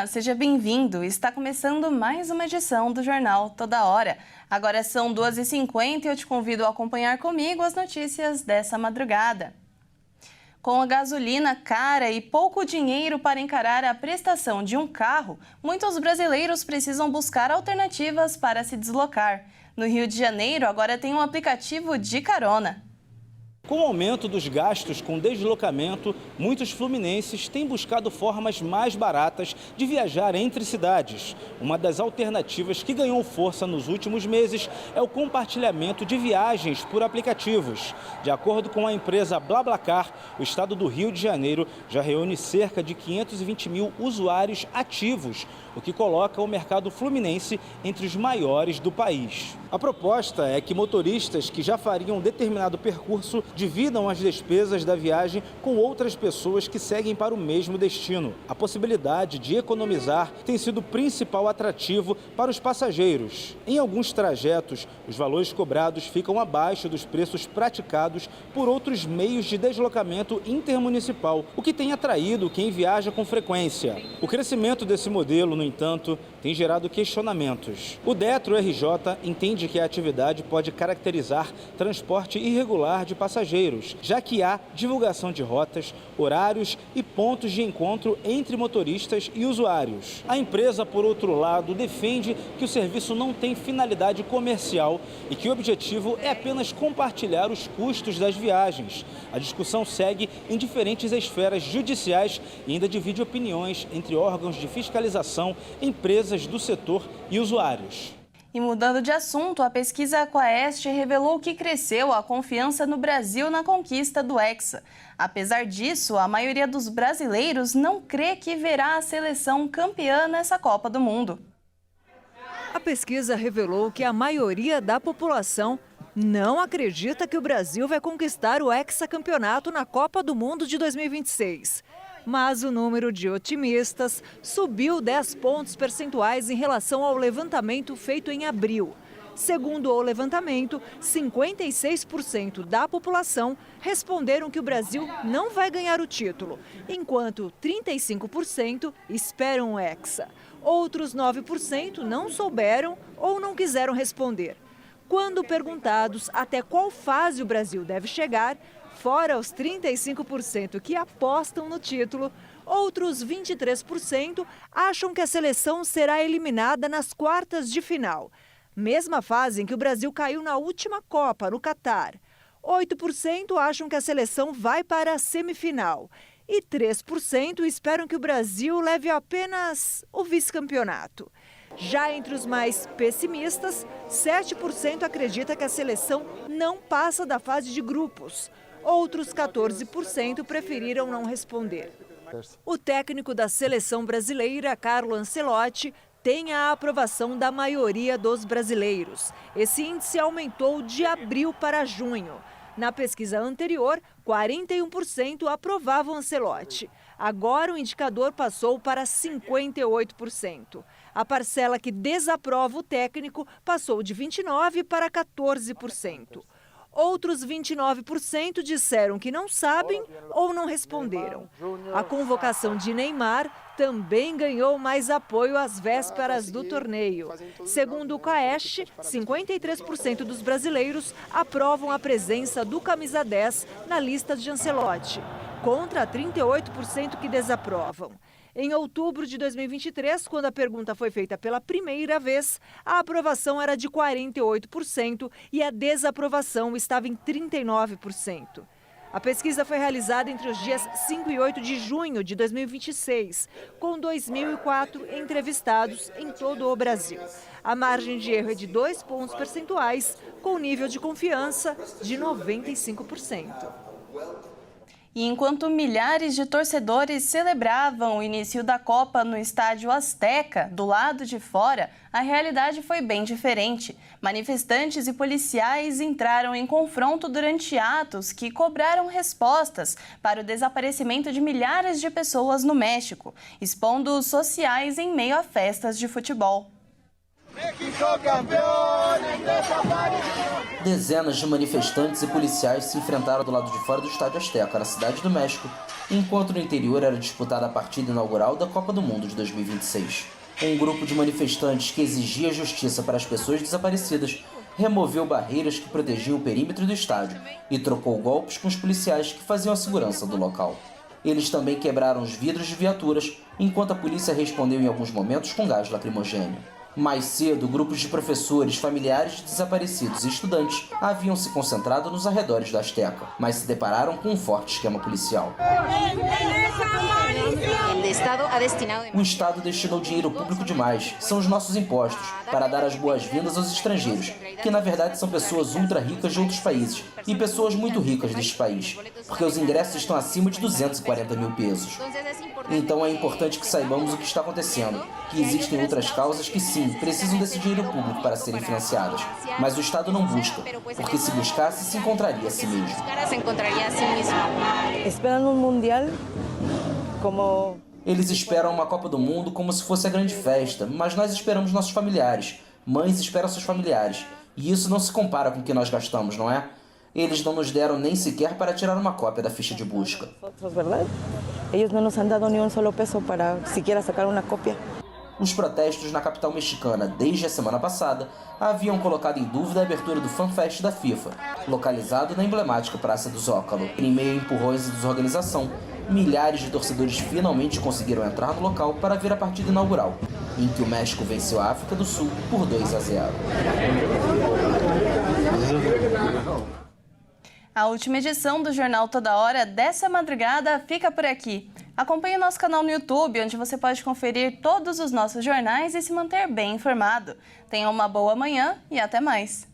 Olá, seja bem-vindo. Está começando mais uma edição do Jornal Toda Hora. Agora são 2h50 e eu te convido a acompanhar comigo as notícias dessa madrugada. Com a gasolina cara e pouco dinheiro para encarar a prestação de um carro, muitos brasileiros precisam buscar alternativas para se deslocar. No Rio de Janeiro, agora tem um aplicativo de carona. Com o aumento dos gastos com deslocamento, muitos fluminenses têm buscado formas mais baratas de viajar entre cidades. Uma das alternativas que ganhou força nos últimos meses é o compartilhamento de viagens por aplicativos. De acordo com a empresa BlaBlaCar, o estado do Rio de Janeiro já reúne cerca de 520 mil usuários ativos, o que coloca o mercado fluminense entre os maiores do país. A proposta é que motoristas que já fariam determinado percurso dividam as despesas da viagem com outras pessoas que seguem para o mesmo destino. A possibilidade de economizar tem sido o principal atrativo para os passageiros. Em alguns trajetos, os valores cobrados ficam abaixo dos preços praticados por outros meios de deslocamento intermunicipal, o que tem atraído quem viaja com frequência. O crescimento desse modelo, no entanto, tem gerado questionamentos. O Detro RJ entende que a atividade pode caracterizar transporte irregular de passageiros, já que há divulgação de rotas, horários e pontos de encontro entre motoristas e usuários. A empresa, por outro lado, defende que o serviço não tem finalidade comercial e que o objetivo é apenas compartilhar os custos das viagens. A discussão segue em diferentes esferas judiciais e ainda divide opiniões entre órgãos de fiscalização, empresas do setor e usuários. E mudando de assunto, a pesquisa Quaest revelou que cresceu a confiança no Brasil na conquista do Hexa. Apesar disso, a maioria dos brasileiros não crê que verá a seleção campeã nessa Copa do Mundo. A pesquisa revelou que a maioria da população não acredita que o Brasil vai conquistar o hexacampeonato na Copa do Mundo de 2026. Mas o número de otimistas subiu 10 pontos percentuais em relação ao levantamento feito em abril. Segundo o levantamento, 56% da população responderam que o Brasil não vai ganhar o título, enquanto 35% esperam o Hexa. Outros 9% não souberam ou não quiseram responder. Quando perguntados até qual fase o Brasil deve chegar, fora os 35% que apostam no título, outros 23% acham que a seleção será eliminada nas quartas de final. Mesma fase em que o Brasil caiu na última Copa, no Catar. 8% acham que a seleção vai para a semifinal. E 3% esperam que o Brasil leve apenas o vice-campeonato. Já entre os mais pessimistas, 7% acredita que a seleção não passa da fase de grupos. Outros 14% preferiram não responder. O técnico da seleção brasileira, Carlo Ancelotti, tem a aprovação da maioria dos brasileiros. Esse índice aumentou de abril para junho. Na pesquisa anterior, 41% aprovavam Ancelotti. Agora o indicador passou para 58%. A parcela que desaprova o técnico passou de 29% para 14%. Outros 29% disseram que não sabem ou não responderam. A convocação de Neymar também ganhou mais apoio às vésperas do torneio. Segundo o Quaest, 53% dos brasileiros aprovam a presença do camisa 10 na lista de Ancelotti, contra 38% que desaprovam. Em outubro de 2023, quando a pergunta foi feita pela primeira vez, a aprovação era de 48% e a desaprovação estava em 39%. A pesquisa foi realizada entre os dias 5 e 8 de junho de 2026, com 2.004 entrevistados em todo o Brasil. A margem de erro é de 2 pontos percentuais, com nível de confiança de 95%. E enquanto milhares de torcedores celebravam o início da Copa no estádio Azteca, do lado de fora, a realidade foi bem diferente. Manifestantes e policiais entraram em confronto durante atos que cobraram respostas para o desaparecimento de milhares de pessoas no México, expondo os sociais em meio a festas de futebol. Dezenas de manifestantes e policiais se enfrentaram do lado de fora do Estádio Azteca, na Cidade do México, enquanto no interior era disputada a partida inaugural da Copa do Mundo de 2026. Um grupo de manifestantes que exigia justiça para as pessoas desaparecidas removeu barreiras que protegiam o perímetro do estádio e trocou golpes com os policiais que faziam a segurança do local. Eles também quebraram os vidros de viaturas, enquanto a polícia respondeu em alguns momentos com gás lacrimogêneo. Mais cedo, grupos de professores, familiares de desaparecidos e estudantes haviam se concentrado nos arredores da Azteca, mas se depararam com um forte esquema policial. O Estado destinou dinheiro público demais, são os nossos impostos, para dar as boas-vindas aos estrangeiros, que na verdade são pessoas ultra ricas de outros países e pessoas muito ricas deste país, porque os ingressos estão acima de 240 mil pesos. Então é importante que saibamos o que está acontecendo, que existem outras causas que sim, precisam desse dinheiro público para serem financiadas, mas o Estado não busca, porque se buscasse, se encontraria a si mesmo. Esperam um mundial como... Eles esperam uma Copa do Mundo como se fosse a grande festa, mas nós esperamos nossos familiares. Mães esperam seus familiares. E isso não se compara com o que nós gastamos, não é? Eles não nos deram nem sequer para tirar uma cópia da ficha de busca. Eles não nos han dado nem um solo peso para sequer sacar uma cópia. Os protestos na capital mexicana, desde a semana passada, haviam colocado em dúvida a abertura do FanFest da FIFA, localizado na emblemática Praça do Zócalo. Em meio a empurrões e desorganização, milhares de torcedores finalmente conseguiram entrar no local para ver a partida inaugural, em que o México venceu a África do Sul por 2-0. A última edição do Jornal Toda Hora dessa madrugada fica por aqui. Acompanhe o nosso canal no YouTube, onde você pode conferir todos os nossos jornais e se manter bem informado. Tenha uma boa manhã e até mais.